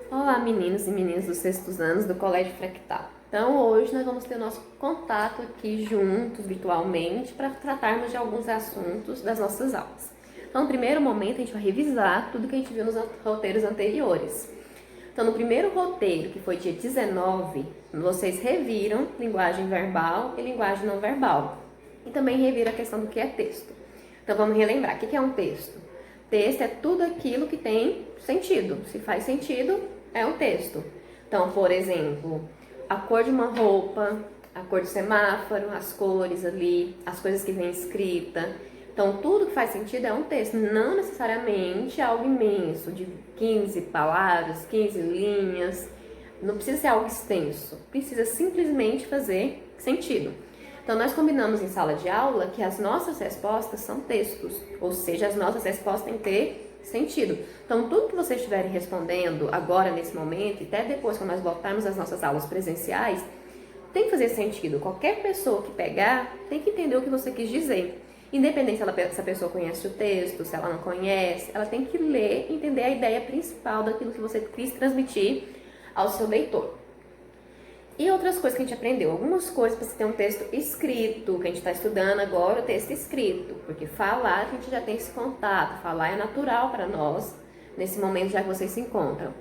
Olá, meninos e meninas dos sextos anos do Colégio Fractal. Então, hoje nós vamos ter nosso contato aqui juntos, virtualmente, para tratarmos de alguns assuntos das nossas aulas. Então, no primeiro momento, a gente vai revisar tudo que a gente viu nos roteiros anteriores. Então, no primeiro roteiro, que foi dia 19, vocês reviram linguagem verbal e linguagem não verbal. E também reviram a questão do que é texto. Então, vamos relembrar. O que é um texto? Texto é tudo aquilo que tem sentido. Se faz sentido, é um texto. Então, por exemplo, a cor de uma roupa, a cor do semáforo, as cores ali, as coisas que vem escrita. Então, tudo que faz sentido é um texto, não necessariamente algo imenso, de 15 palavras, 15 linhas. Não precisa ser algo extenso, precisa simplesmente fazer sentido. Então, nós combinamos em sala de aula que as nossas respostas são textos, ou seja, as nossas respostas têm que ter sentido. Então, tudo que vocês estiverem respondendo agora, nesse momento, e até depois, quando nós voltarmos às nossas aulas presenciais, tem que fazer sentido. Qualquer pessoa que pegar tem que entender o que você quis dizer. Independente se a pessoa conhece o texto, se ela não conhece, ela tem que ler e entender a ideia principal daquilo que você quis transmitir ao seu leitor. E outras coisas que a gente aprendeu, algumas coisas para você ter um texto escrito, que a gente está estudando agora o texto escrito, porque falar a gente já tem esse contato, falar é natural para nós, nesse momento já que vocês se encontram.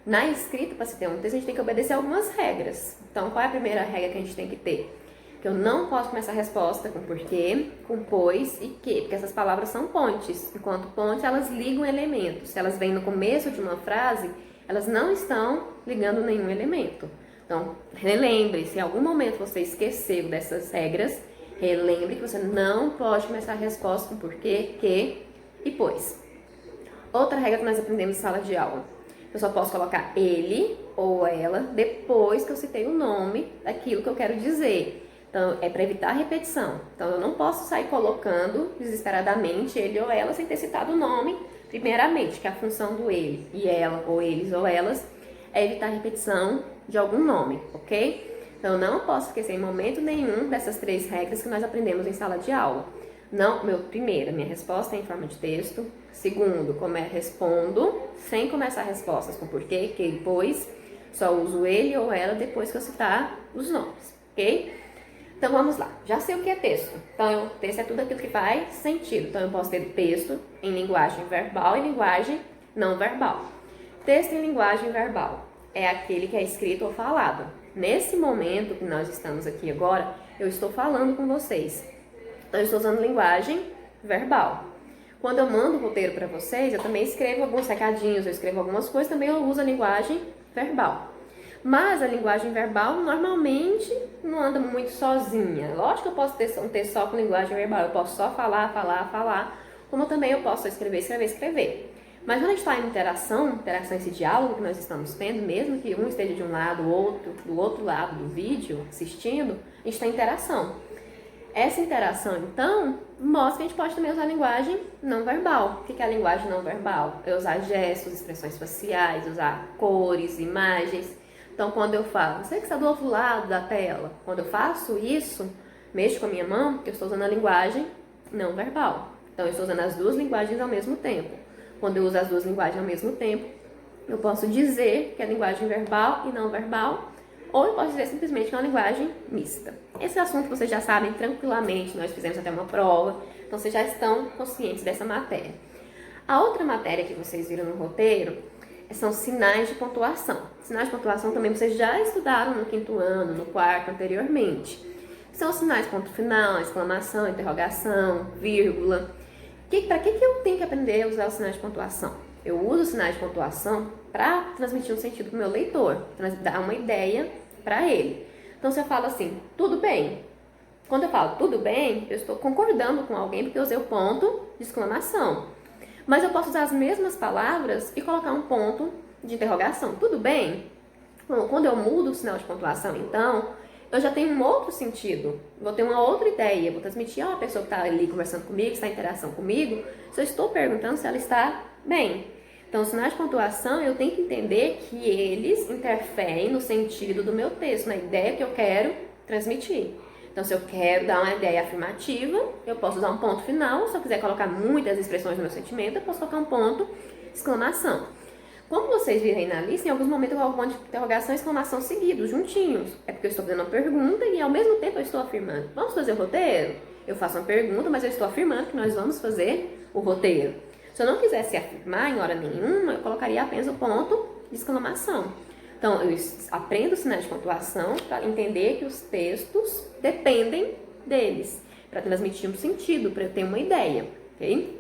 Na escrita, para se ter um texto, a gente tem que obedecer algumas regras. Então, qual é a primeira regra que a gente tem que ter? Que eu não posso começar a resposta com porquê, com pois e que, porque essas palavras são pontes. Enquanto ponte, elas ligam elementos. Se elas vêm no começo de uma frase, elas não estão ligando nenhum elemento. Então, relembre, se em algum momento você esqueceu dessas regras, relembre que você não pode começar a resposta com porquê, que e pois. Outra regra que nós aprendemos em sala de aula. Eu só posso colocar ele ou ela depois que eu citei o nome daquilo que eu quero dizer. Então, é para evitar a repetição. Então, eu não posso sair colocando desesperadamente ele ou ela sem ter citado o nome, primeiramente, que a função do ele e ela, ou eles ou elas, é evitar a repetição de algum nome, ok? Então, eu não posso esquecer em momento nenhum dessas 3 regras que nós aprendemos em sala de aula. Não, minha resposta é em forma de texto. Segundo, como respondo, sem começar respostas com porquê, que e pois. Só uso ele ou ela depois que eu citar os nomes, ok? Então, vamos lá. Já sei o que é texto. Então, texto é tudo aquilo que faz sentido. Então, eu posso ter texto em linguagem verbal e linguagem não verbal. Texto em linguagem verbal é aquele que é escrito ou falado. Nesse momento que nós estamos aqui agora, eu estou falando com vocês. Então, eu estou usando linguagem verbal. Quando eu mando o roteiro para vocês, eu também escrevo alguns recadinhos, eu escrevo algumas coisas, também eu uso a linguagem verbal. Mas a linguagem verbal normalmente não anda muito sozinha. Lógico que eu posso ter um texto só com linguagem verbal, eu posso só falar, como também eu posso escrever. Mas quando a gente está em interação, esse diálogo que nós estamos tendo, mesmo que um esteja de um lado, o outro do outro lado do vídeo, assistindo, a gente está em interação. Essa interação, então, mostra que a gente pode também usar a linguagem não verbal. O que é a linguagem não verbal? É usar gestos, expressões faciais, usar cores, imagens. Então, quando eu falo, você que está do outro lado da tela, quando eu faço isso, mexo com a minha mão, eu estou usando a linguagem não verbal. Então, eu estou usando as 2 linguagens ao mesmo tempo. Quando eu uso as 2 linguagens ao mesmo tempo, eu posso dizer que é linguagem verbal e não verbal, ou eu posso dizer simplesmente que é uma linguagem mista. Esse assunto vocês já sabem tranquilamente, nós fizemos até uma prova, então vocês já estão conscientes dessa matéria. A outra matéria que vocês viram no roteiro são sinais de pontuação. Sinais de pontuação também vocês já estudaram no 5º ano, no 4º anteriormente. São os sinais ponto final, exclamação, interrogação, vírgula. Para que eu tenho que aprender a usar os sinais de pontuação? Eu uso os sinais de pontuação para transmitir um sentido para o meu leitor, dar uma ideia para ele. Então, se eu falo assim, tudo bem. Quando eu falo tudo bem, eu estou concordando com alguém porque eu usei o ponto de exclamação. Mas eu posso usar as mesmas palavras e colocar um ponto de interrogação. Tudo bem? Bom, quando eu mudo o sinal de pontuação, então, eu já tenho um outro sentido, vou ter uma outra ideia, vou transmitir a pessoa que está ali conversando comigo, que está em interação comigo, se eu estou perguntando se ela está bem. Então, os sinais de pontuação, eu tenho que entender que eles interferem no sentido do meu texto, na ideia que eu quero transmitir. Então, se eu quero dar uma ideia afirmativa, eu posso usar um ponto final. Se eu quiser colocar muitas expressões no meu sentimento, eu posso colocar um ponto, exclamação. Como vocês viram aí na lista, em alguns momentos eu coloco um monte de interrogação e exclamação seguidos, juntinhos. É porque eu estou fazendo uma pergunta e ao mesmo tempo eu estou afirmando. Vamos fazer o roteiro? Eu faço uma pergunta, mas eu estou afirmando que nós vamos fazer o roteiro. Se eu não quisesse afirmar em hora nenhuma, eu colocaria apenas o ponto de exclamação. Então, eu aprendo sinais de pontuação para entender que os textos dependem deles, para transmitir um sentido, para eu ter uma ideia, ok?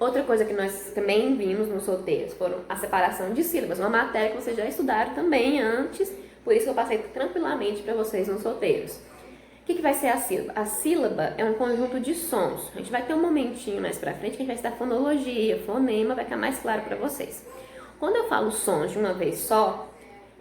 Outra coisa que nós também vimos nos roteiros foram a separação de sílabas, uma matéria que vocês já estudaram também antes, por isso que eu passei tranquilamente para vocês nos roteiros. O que vai ser a sílaba? A sílaba é um conjunto de sons. A gente vai ter um momentinho mais pra frente que a gente vai estudar fonologia, fonema, vai ficar mais claro para vocês. Quando eu falo sons de uma vez só,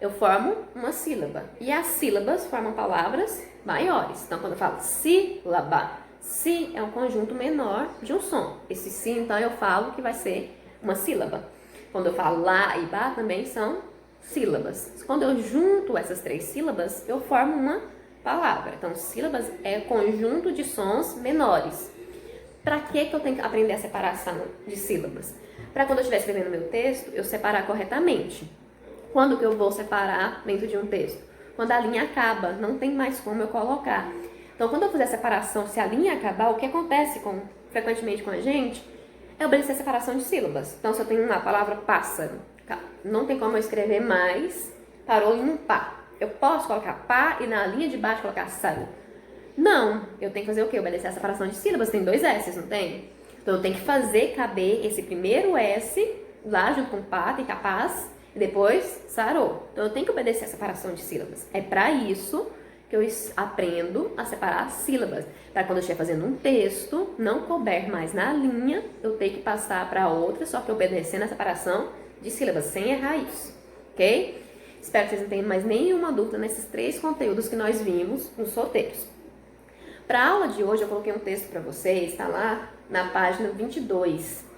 eu formo uma sílaba. E as sílabas formam palavras maiores. Então, quando eu falo sílaba, si é um conjunto menor de um som. Esse si, então, eu falo que vai ser uma sílaba. Quando eu falo lá e ba, também são sílabas. Quando eu junto essas três sílabas, eu formo uma palavra. Então, sílabas é conjunto de sons menores. Para que eu tenho que aprender a separação de sílabas? Para quando eu estiver escrevendo meu texto, eu separar corretamente. Quando que eu vou separar dentro de um texto? Quando a linha acaba, não tem mais como eu colocar. Então, quando eu fizer a separação, se a linha acabar, o que acontece frequentemente com a gente é obedecer a separação de sílabas. Então, se eu tenho uma palavra pássaro, não tem como eu escrever mais, parou em um pá. Eu posso colocar pá e na linha de baixo colocar saro? Não, eu tenho que fazer o quê? Obedecer a separação de sílabas, tem 2 S, não tem? Então, eu tenho que fazer caber esse primeiro S lá junto com pá, tem capaz, e depois sarou. Então, eu tenho que obedecer a separação de sílabas. É para isso que eu aprendo a separar as sílabas. Para quando eu estiver fazendo um texto, não couber mais na linha, eu tenho que passar para outra, só que obedecendo a separação de sílabas, sem errar isso, ok? Espero que vocês não tenham mais nenhuma dúvida nesses 3 conteúdos que nós vimos nos roteiros. Para a aula de hoje, eu coloquei um texto para vocês, está lá na página 22.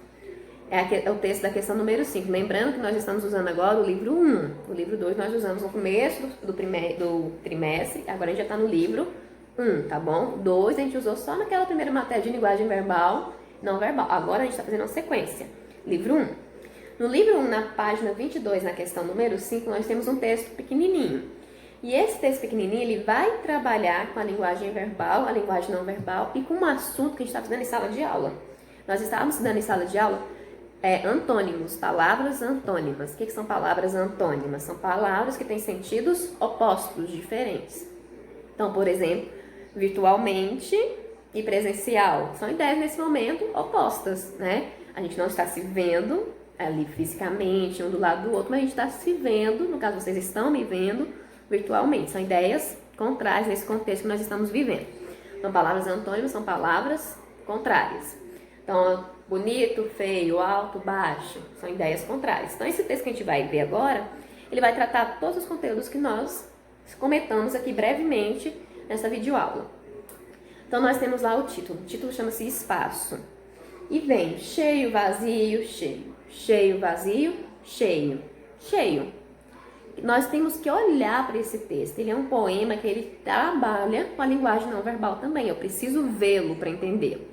É o texto da questão número 5. Lembrando que nós estamos usando agora o livro 1. O livro 2 nós usamos no começo do trimestre, agora a gente já está no livro 1, tá bom? 2 a gente usou só naquela primeira matéria de linguagem verbal, não verbal. Agora a gente está fazendo uma sequência. Livro 1. No livro 1, na página 22, na questão número 5, nós temos um texto pequenininho. E esse texto pequenininho, ele vai trabalhar com a linguagem verbal, a linguagem não verbal e com um assunto que a gente está estudando em sala de aula. Nós estávamos estudando em sala de aula antônimos, palavras antônimas. O que são palavras antônimas? São palavras que têm sentidos opostos, diferentes. Então, por exemplo, virtualmente e presencial. São ideias, nesse momento, opostas, né? A gente não está se vendo ali fisicamente, um do lado do outro, mas a gente está se vendo, no caso, vocês estão me vendo virtualmente. São ideias contrárias nesse contexto que nós estamos vivendo. Então, palavras antônimas são palavras contrárias. Então, bonito, feio, alto, baixo, são ideias contrárias. Então, esse texto que a gente vai ver agora, ele vai tratar todos os conteúdos que nós comentamos aqui brevemente nessa videoaula. Então, nós temos lá o título chama-se Espaço. E vem cheio, vazio, cheio. Cheio, vazio, cheio. Cheio. Nós temos que olhar para esse texto. Ele é um poema que ele trabalha com a linguagem não verbal também. Eu preciso vê-lo para entender.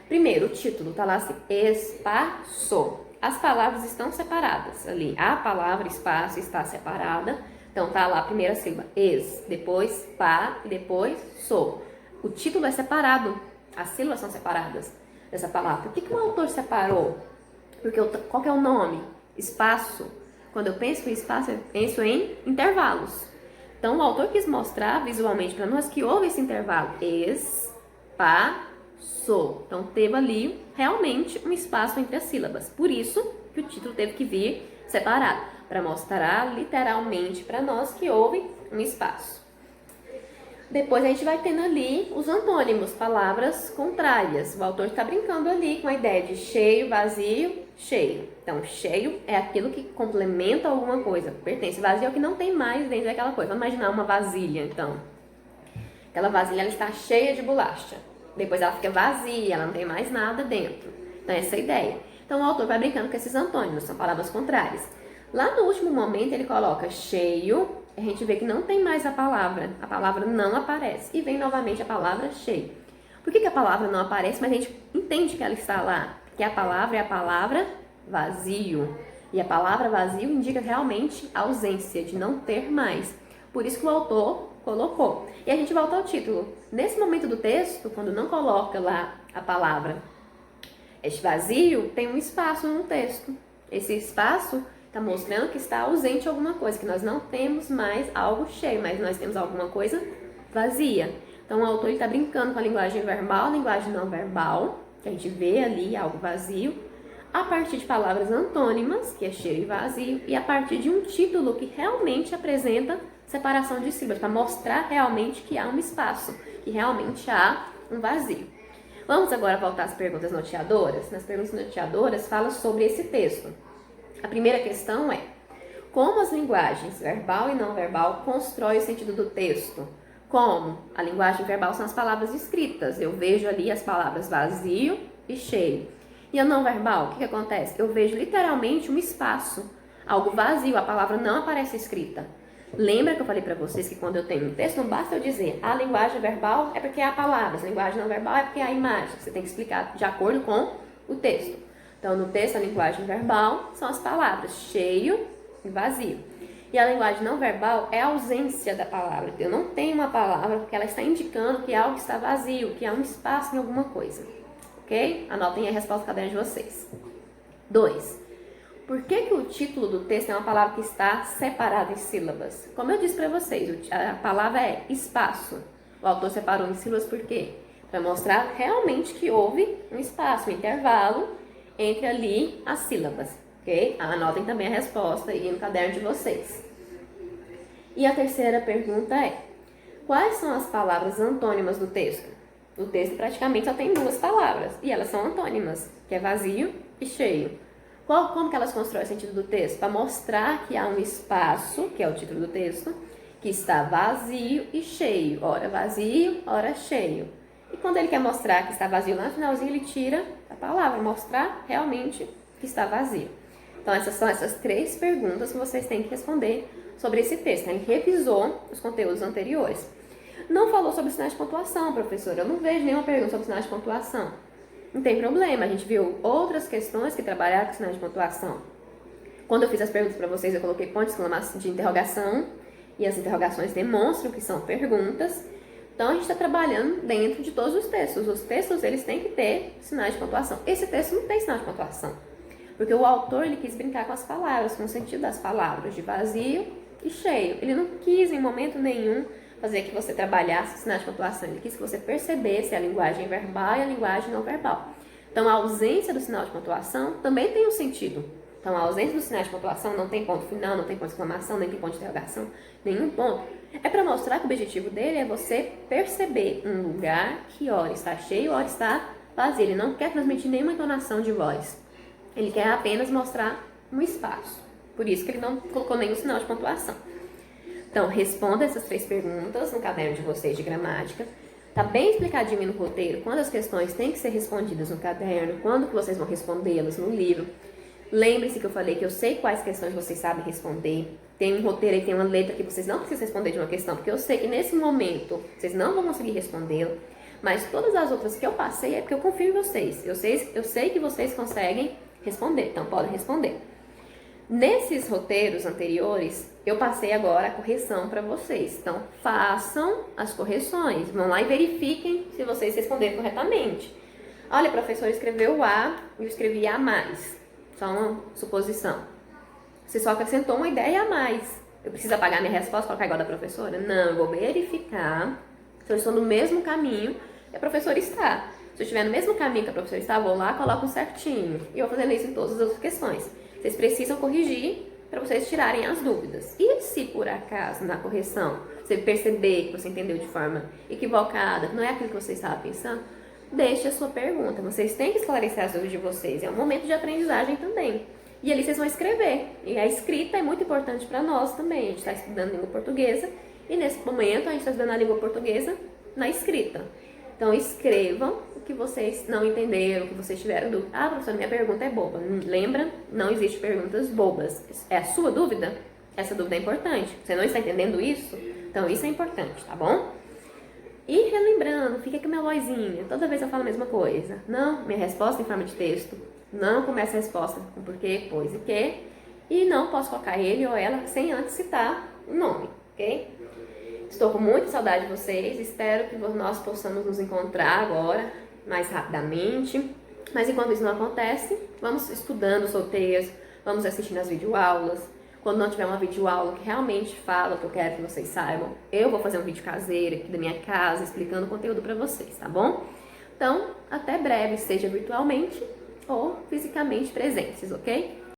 Primeiro, o título está lá assim, espaço. As palavras estão separadas ali. A palavra espaço está separada. Então, tá lá a primeira sílaba, depois pá e depois so. O título é separado. As sílabas são separadas dessa palavra. Por que o autor separou? Porque qual que é o nome? Espaço. Quando eu penso em espaço, eu penso em intervalos. Então, o autor quis mostrar visualmente para nós que houve esse intervalo. Espaço. Então, teve ali realmente um espaço entre as sílabas. Por isso que o título teve que vir separado, para mostrar literalmente para nós que houve um espaço. Depois a gente vai tendo ali os antônimos, palavras contrárias. O autor está brincando ali com a ideia de cheio, vazio, cheio. Então, cheio é aquilo que complementa alguma coisa, pertence. Vazio é o que não tem mais dentro daquela coisa. Vamos imaginar uma vasilha, então. Aquela vasilha ela está cheia de bolacha. Depois ela fica vazia, ela não tem mais nada dentro. Então, essa é a ideia. Então, o autor vai brincando com esses antônimos, são palavras contrárias. Lá no último momento, ele coloca cheio. A gente vê que não tem mais a palavra não aparece. E vem novamente a palavra cheio. Por que a palavra não aparece, mas a gente entende que ela está lá? Porque a palavra é a palavra vazio. E a palavra vazio indica realmente a ausência, de não ter mais. Por isso que o autor colocou. E a gente volta ao título. Nesse momento do texto, quando não coloca lá a palavra este vazio, tem um espaço no texto. Esse espaço está mostrando que está ausente alguma coisa, que nós não temos mais algo cheio, mas nós temos alguma coisa vazia. Então o autor está brincando com a linguagem verbal, a linguagem não verbal, que a gente vê ali algo vazio, a partir de palavras antônimas, que é cheio e vazio, e a partir de um título que realmente apresenta separação de sílabas, para mostrar realmente que há um espaço, que realmente há um vazio. Vamos agora voltar às perguntas noteadoras. Nas perguntas noteadoras fala sobre esse texto. A primeira questão é: como as linguagens verbal e não verbal constroem o sentido do texto? Como? A linguagem verbal são as palavras escritas. Eu vejo ali as palavras vazio e cheio. E a não verbal, o que acontece? Eu vejo literalmente um espaço, algo vazio, a palavra não aparece escrita. Lembra que eu falei para vocês que quando eu tenho um texto, não basta eu dizer a linguagem verbal é porque há palavras, a linguagem não verbal é porque há imagem. Você tem que explicar de acordo com o texto. Então, no texto, a linguagem verbal são as palavras cheio e vazio. E a linguagem não verbal é a ausência da palavra. Eu não tenho uma palavra porque ela está indicando que algo está vazio, que há um espaço em alguma coisa. Ok? Anotem a resposta no caderno de vocês. 2. Por que o título do texto é uma palavra que está separada em sílabas? Como eu disse para vocês, a palavra é espaço. O autor separou em sílabas por quê? Para mostrar realmente que houve um espaço, um intervalo entre ali as sílabas. Ok? Anotem também a resposta aí no caderno de vocês. E a terceira pergunta é: quais são as palavras antônimas do texto? O texto praticamente só tem duas palavras e elas são antônimas, que é vazio e cheio. Como que elas constroem o sentido do texto? Para mostrar que há um espaço, que é o título do texto, que está vazio e cheio. Ora vazio, ora cheio. E quando ele quer mostrar que está vazio lá no finalzinho, ele tira a palavra, mostrar realmente que está vazio. Então, essas são essas 3 perguntas que vocês têm que responder sobre esse texto. Ele revisou os conteúdos anteriores. Não falou sobre sinais de pontuação, professora. Eu não vejo nenhuma pergunta sobre sinais de pontuação. Não tem problema, a gente viu outras questões que trabalharam com sinais de pontuação. Quando eu fiz as perguntas para vocês, eu coloquei ponto de exclamação de interrogação, e as interrogações demonstram que são perguntas. Então, a gente está trabalhando dentro de todos os textos. Os textos, eles têm que ter sinais de pontuação. Esse texto não tem sinal de pontuação, porque o autor, ele quis brincar com as palavras, com o sentido das palavras, de vazio e cheio. Ele não quis, em momento nenhum, fazer que você trabalhasse sinais de pontuação. Ele quis que você percebesse a linguagem verbal e a linguagem não verbal. Então, a ausência do sinal de pontuação também tem um sentido. Então, a ausência do sinal de pontuação não tem ponto final, não tem ponto de exclamação, nem tem ponto de interrogação, nenhum ponto. É para mostrar que o objetivo dele é você perceber um lugar que ora está cheio, ora está vazio. Ele não quer transmitir nenhuma entonação de voz. Ele quer apenas mostrar um espaço. Por isso que ele não colocou nenhum sinal de pontuação. Então, responda essas 3 perguntas no caderno de vocês de gramática. Tá bem explicadinho no roteiro quando as questões têm que ser respondidas no caderno, quando que vocês vão respondê-las no livro. Lembre-se que eu falei que eu sei quais questões vocês sabem responder. Tem um roteiro e tem uma letra que vocês não precisam responder de uma questão, porque eu sei que nesse momento vocês não vão conseguir respondê-la. Mas todas as outras que eu passei é porque eu confio em vocês. Eu sei que vocês conseguem responder, então podem responder. Nesses roteiros anteriores, eu passei agora a correção para vocês. Então, façam as correções. Vão lá e verifiquem se vocês responderam corretamente. Olha, o professor escreveu A e eu escrevi A mais. Só uma suposição. Você só acrescentou uma ideia a mais. Eu preciso apagar minha resposta e colocar igual da professora? Não, eu vou verificar se eu estou no mesmo caminho que a professora está. Se eu estiver no mesmo caminho que a professora está, vou lá, coloco certinho. E eu vou fazendo isso em todas as outras questões. Vocês precisam corrigir para vocês tirarem as dúvidas. E se por acaso, na correção, você perceber que você entendeu de forma equivocada, que não é aquilo que você estava pensando, deixe a sua pergunta. Vocês têm que esclarecer as dúvidas de vocês. É um momento de aprendizagem também. E ali vocês vão escrever. E a escrita é muito importante para nós também. A gente está estudando língua portuguesa. E nesse momento a gente está estudando a língua portuguesa na escrita. Então, escrevam o que vocês não entenderam, o que vocês tiveram dúvida. Ah, professora, minha pergunta é boba. Lembra? Não existe perguntas bobas. É a sua dúvida? Essa dúvida é importante. Você não está entendendo isso? Então, isso é importante, tá bom? E relembrando, fica com a minha vozinha. Toda vez eu falo a mesma coisa. Não, minha resposta em forma de texto. Não comece a resposta com porquê, pois e que. e não posso colocar ele ou ela sem antes citar o nome, ok? Estou com muita saudade de vocês, espero que nós possamos nos encontrar agora, mais rapidamente. Mas enquanto isso não acontece, vamos estudando solteiros, vamos assistindo as videoaulas. Quando não tiver uma videoaula que realmente fala o que eu quero que vocês saibam, eu vou fazer um vídeo caseiro aqui da minha casa, explicando o conteúdo para vocês, tá bom? Então, até breve, seja virtualmente ou fisicamente presentes, ok?